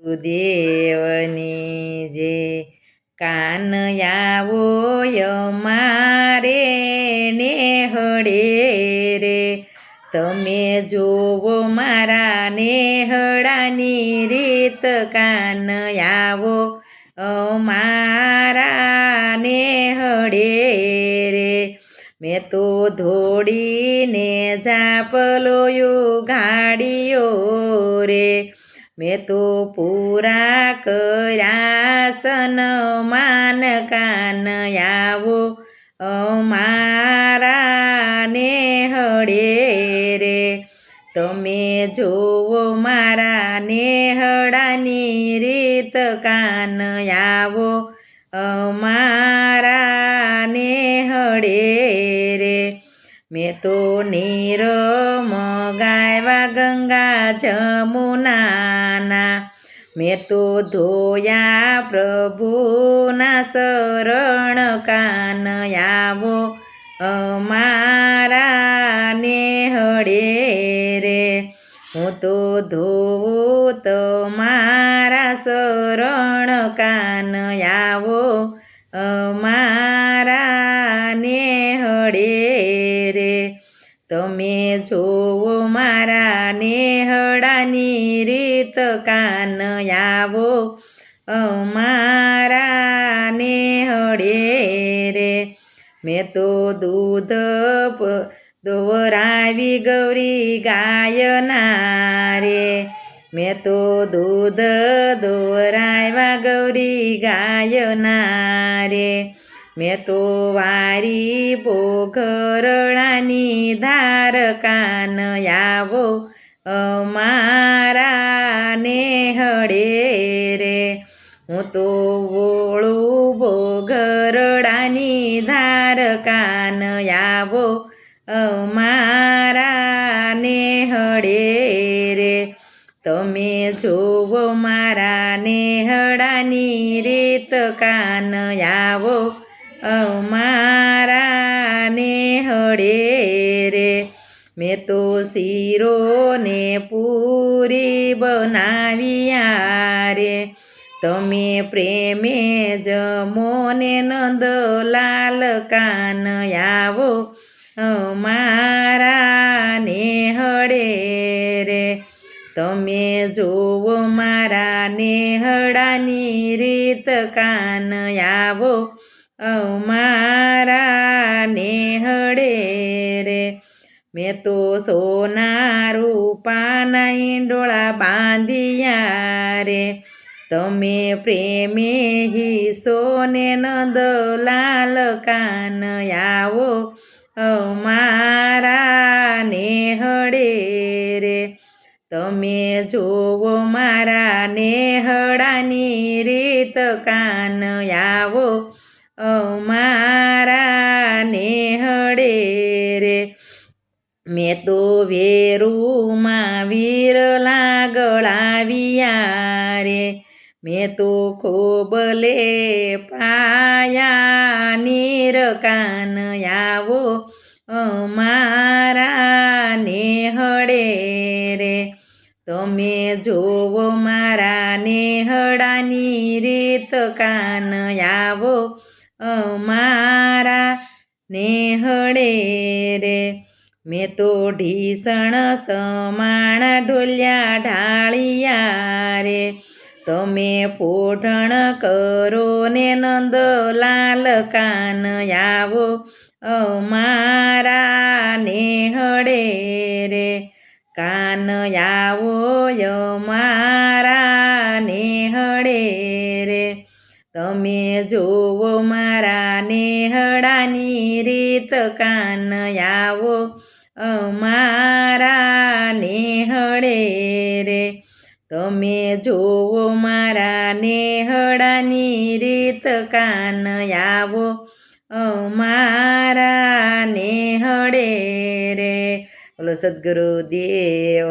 ગુરુદેવની જે કાન આવો અમારે નેહડે રે તમે જોવો મારા નેહડાની રીત કાન આવો અમારા નેહડે રે મેં તો ધોડીને જાપલોયું ગાડીઓ રે મેં તો પૂરા કર્યા સન્માન કાન આવો અમારા નેહડે રે તમે જોવો મારા નેહડાની રીત કાન આવો અમારા નેહડે રે મેં તો નીર મગાવ્યા ગંગા જમુનાના મેં તો ધોયા પ્રભુના શરણ કાન આવો અમારા નેહડે રે હું તો ધોવું તમારા શરણ કાન આવો અમારા નેહડે રે તમે જોવો મારા નેહડાની રીત કાન આવો અમારા નેહડે રે મેં તો દૂધ દોરાવી ગૌરી ગાયના રે મેં તો દૂધ દોરાવ્યા ગૌરી ગાયના રે મેં તો વારી પોખરણાની ધાર કાન આવો અમારા નેહડે રે હું તો વોળું બોઘરડાની ધાર કાન આવો અમારા નેહડે રે તમે જોવો મારા નેહડાની રીત કાન આવો અમારા નેહડે રે મેં તો શીરો ને પૂરી બનાવ્યા રે તમે પ્રેમે જમો ને નંદલાલ કાન આવો અમારા નેહડે રે તમે જોવો મારા નેહડાની રીત કાન આવો અમારા નેહડે રે મેં તો સોના રૂપાના હિંડોળા બાંધિયા રે તમે પ્રેમે હિસો ને નંદલાલ કાન આવો અમારા નેહડે રે તમે જોવો મારા નેહડાની રીત કાન આવો અમારા નેહડે રે મેં તો વેરુમાં વીરલા ગળાવ્યા રે મેં તો ખોબલે પાયા નીર કાન આવો અમારા નેહડે રે તમે જોવો મારા નેહડાની રીત કાન આવો અમારા નેહડે રે મેં તો ઢીસણ સમાણા ઢોલિયા ઢાળિયા રે તમે પોઢણ કરો ને નંદલાલ કાન આવો અમારા નેહડે રે કાન આવો અમારા નેહડે રે તમે જોવો મારા નેહડાની રીત કાન આવો અમારા નેહડે રે તમે જોવો મારા નેહડાની રીત કાન આવો અમારા નેહડે રે બોલો સદગુરુ દેવ